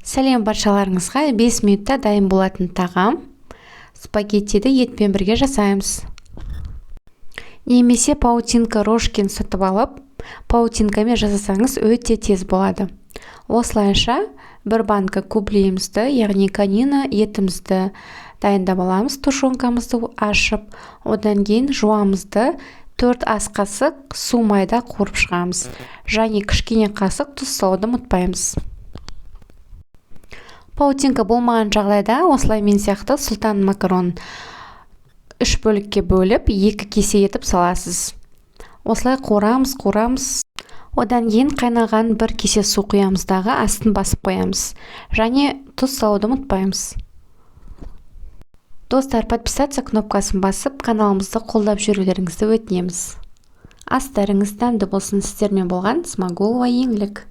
Сәлем баршаларыңызға. 5 минутта дайын болатын тағам спагеттиді етпен бірге жасаймыз. Немесе паутинка рожкин сатып алып, паутинкамен жасасаңыз өте тез болады. Осылайша бір банка кублиімізді, яғни конина етімізді дайындап аламыз. Тушенкамызды ашып, одан кейін жуамызды 4 ас қасық су майда қуырып шығамыз. Және кішкене қасық тұз салуды ұмытпаймыз. Паутинка болмаған жағдайда осылай мен сияқты сұлтан макарон 3 бөлікке бөліп, 2 кесе етіп саласыз. Осылай қуырамыз. Одан кейін қайнаған 1 кесе су құямыз дағы астын басып қоямыз. Және тұз салуды ұмытпаймыз. Достар, подписаться кнопкасын басып, каналымызды қолдап жүрулеріңізді өтінеміз. Астарыңыз дәмді болсын. Сіздермен болған Смағұлова Еңлік.